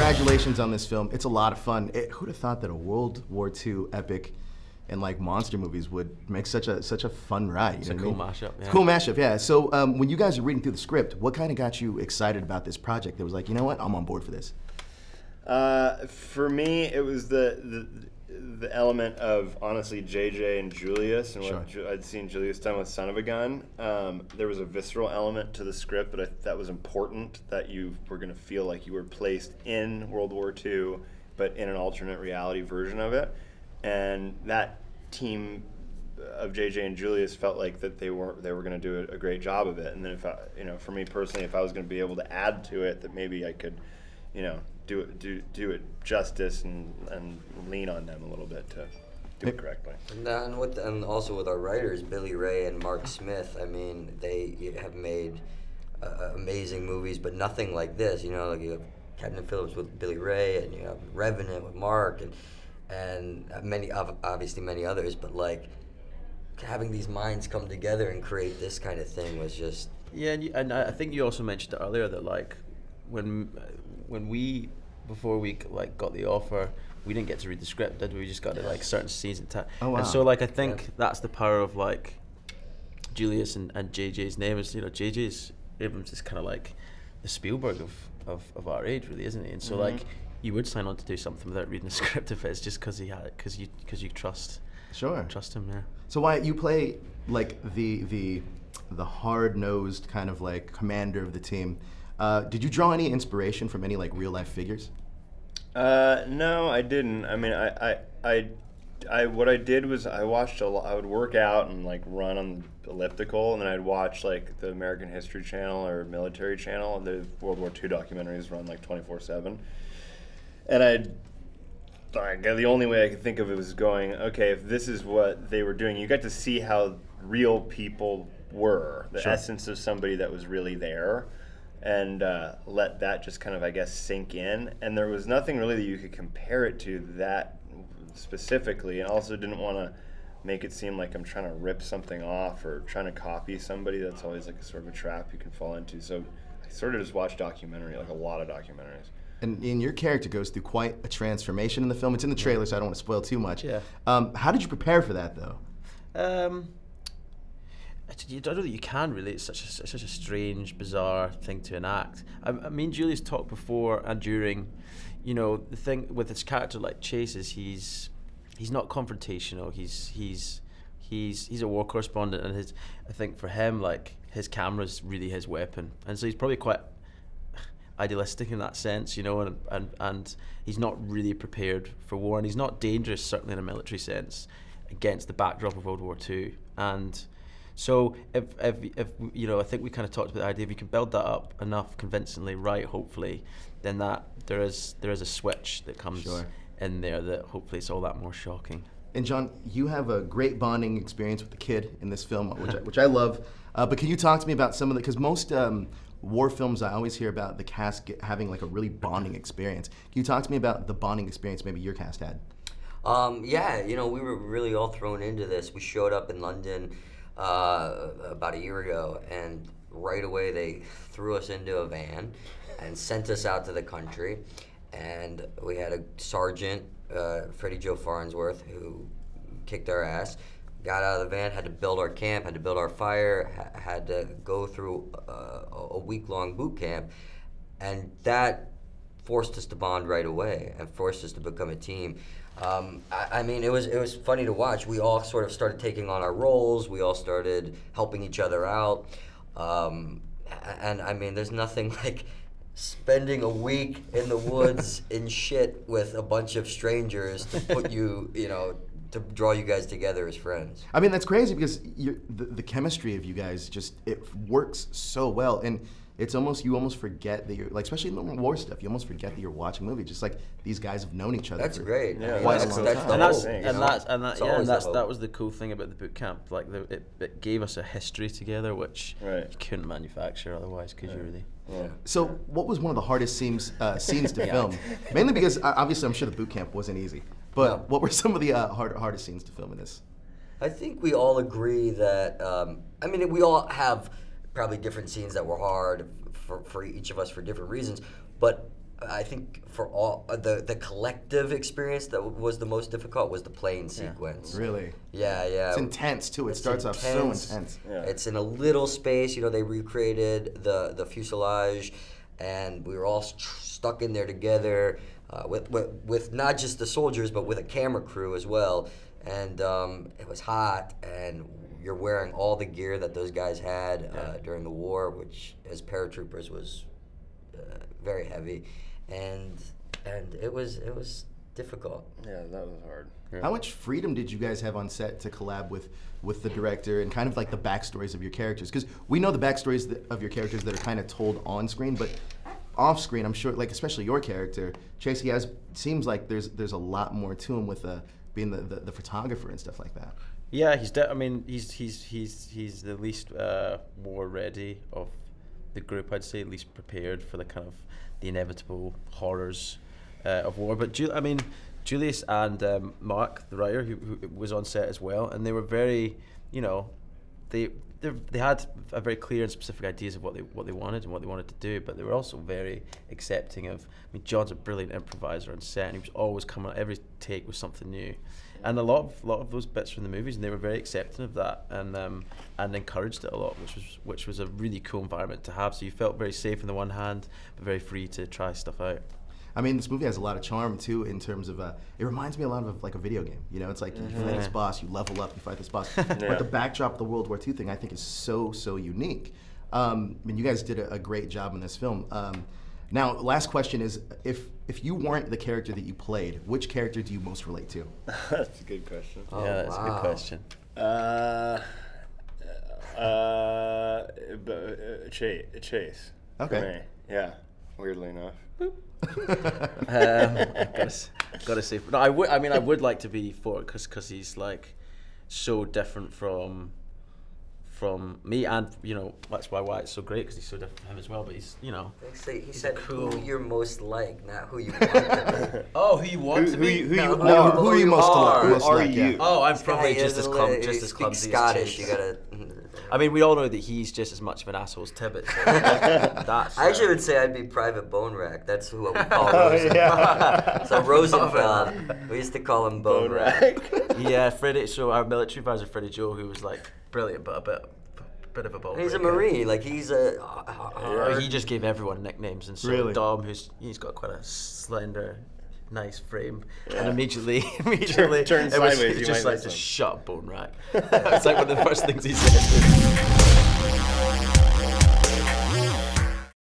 congratulations on this film. It's a lot of fun. Who'd have thought that a World War II epic and like monster movies would make such a fun ride? It's a cool mashup. Yeah. It's a cool mashup, yeah. So when you guys are reading through the script, what kind of got you excited about this project? That was like, you know what, I'm on board for this. For me, it was the element of, honestly, JJ and Julius and what I'd seen Julius done with Son of a Gun. There was a visceral element to the script, but that was important, that you were going to feel like you were placed in World War II, but in an alternate reality version of it. And that team of JJ and Julius felt like that they were going to do a great job of it. And then if I, for me personally, if I was going to be able to add to it, that maybe I could, do it justice and lean on them a little bit to do it correctly. And also with our writers, Billy Ray and Mark Smith, I mean, they have made amazing movies, but nothing like this. Like you have Captain Phillips with Billy Ray, and you have Revenant with Mark, and many others, but like having these minds come together and create this kind of thing was just... Yeah, and I think you also mentioned it earlier that like when we, before we like got the offer, we didn't get to read the script, did we? We just got like certain scenes and Oh, wow. And so like I think that's the power of like Julius and JJ's name is, JJ's Abrams is kind of like the Spielberg of our age, really, isn't he? And so like you would sign on to do something without reading the script if it's just because you trust him, yeah. So Wyatt, you play like the hard-nosed kind of like commander of the team. Did you draw any inspiration from any like real life figures? No, I didn't. I mean, I what I did was I watched a lot. I would work out and like run on the elliptical, and then I'd watch like the American History Channel or Military Channel. The World War II documentaries run like 24/7, and the only way I could think of it was going, okay, if this is what they were doing, you got to see how real people were, the essence of somebody that was really there. And let that just kind of, I guess, sink in. And there was nothing really that you could compare it to that specifically. And also didn't want to make it seem like I'm trying to rip something off or trying to copy somebody. That's always like a sort of a trap you can fall into. So I sort of just watched documentary, like a lot of documentaries. And your character goes through quite a transformation in the film. It's in the trailer, so I don't want to spoil too much. Yeah. How did you prepare for that, though? I don't know that you can really. It's such a strange, bizarre thing to enact. I mean, Julius talked before and during, the thing with his character like Chase is he's not confrontational. He's a war correspondent, and I think for him like his camera's really his weapon, and so he's probably quite idealistic in that sense, and he's not really prepared for war, and he's not dangerous certainly in a military sense against the backdrop of World War II. And so if I think we kind of talked about the idea, if you can build that up enough convincingly right, hopefully, then that there is a switch that comes in there that hopefully it's all that more shocking. And John, you have a great bonding experience with the kid in this film, which I love. But can you talk to me about some of the, because most war films I always hear about the cast having like a really bonding experience. Can you talk to me about the bonding experience maybe your cast had? Yeah, we were really all thrown into this. We showed up in London about a year ago, and right away they threw us into a van and sent us out to the country. And we had a sergeant, Freddie Joe Farnsworth, who kicked our ass, got out of the van, had to build our camp, had to build our fire, had to go through a week-long boot camp, and that forced us to bond right away and forced us to become a team. I mean, it was funny to watch. We all sort of started taking on our roles. We all started helping each other out. And I mean, there's nothing like spending a week in the woods in shit with a bunch of strangers to put you, to draw you guys together as friends. I mean, that's crazy because the chemistry of you guys it works so well. And it's almost, you almost forget that you're, like, especially in the war stuff, you almost forget that you're watching a movie. Just like these guys have known each other. That's great. Yeah, quite a long time. That was the cool thing about the boot camp. Like it gave us a history together, which you couldn't manufacture otherwise, because you really. Yeah. So, what was one of the hardest scenes to film? Mainly because obviously, I'm sure the boot camp wasn't easy. But what were some of the hardest scenes to film in this? I think we all agree that. I mean, we all have probably different scenes that were hard for each of us for different reasons, but I think for all the collective experience that was the most difficult was the plane sequence. Really? Yeah. It's intense too. It starts off so intense. Yeah. It's in a little space. You know, they recreated the fuselage, and we were all stuck in there together with not just the soldiers, but with a camera crew as well. And it was hot, and you're wearing all the gear that those guys had during the war, which as paratroopers was very heavy, and it was difficult. Yeah, that was hard. How much freedom did you guys have on set to collab with the director and kind of like the backstories of your characters? Because we know the backstories of your characters that are kind of told on screen, but off screen, I'm sure, like especially your character, Chase, seems like there's a lot more to him with being the photographer and stuff like that. Yeah, he's the least war ready of the group, I'd say, least prepared for the kind of the inevitable horrors of war. But Julius and Mark, the writer, who was on set as well, and they were very, they had a very clear and specific ideas of what they wanted and what they wanted to do, but they were also very accepting of. John's a brilliant improviser on set, and he was always coming out every take with something new, and a lot of those bits from the movies, and they were very accepting of that, and encouraged it a lot, which was a really cool environment to have. So you felt very safe on the one hand, but very free to try stuff out. This movie has a lot of charm too, in terms of it reminds me a lot of like a video game. It's like you fight this boss, you level up, you fight this boss. But the backdrop of the World War II thing, I think, is so unique. You guys did a great job in this film. Now, last question is, if you weren't the character that you played, which character do you most relate to? That's a good question. Oh, yeah, that's a good question. Chase. Okay. For me. Yeah. Weirdly enough. Gotta say, no, I would like to be Ford because he's like so different from me, and that's why it's so great, because he's so different from him as well. But he's He said cool. Who you're most like, not who you want to be. Oh, who you want to be? Who are you most like? Who are you? Oh, I'm probably just as clumsy Scottish. as You gotta. we all know that he's just as much of an asshole as Tibbet. So that's, I actually would say I'd be Private Bone Rack. That's who we call Rosenfeld. So Rosenfeld, we used to call him Bone Rack. Yeah, Freddie. So our military advisor, Freddie Joe, who was like brilliant, but a bit of a bone. He's a breaker. Marine. Like he's a. He just gave everyone nicknames, and so Really? Dom, he's got quite a slender, nice frame, and immediately it Turn was sideways, you just might like miss to him. shut up, Bone Rack. It's like one of the first things he said.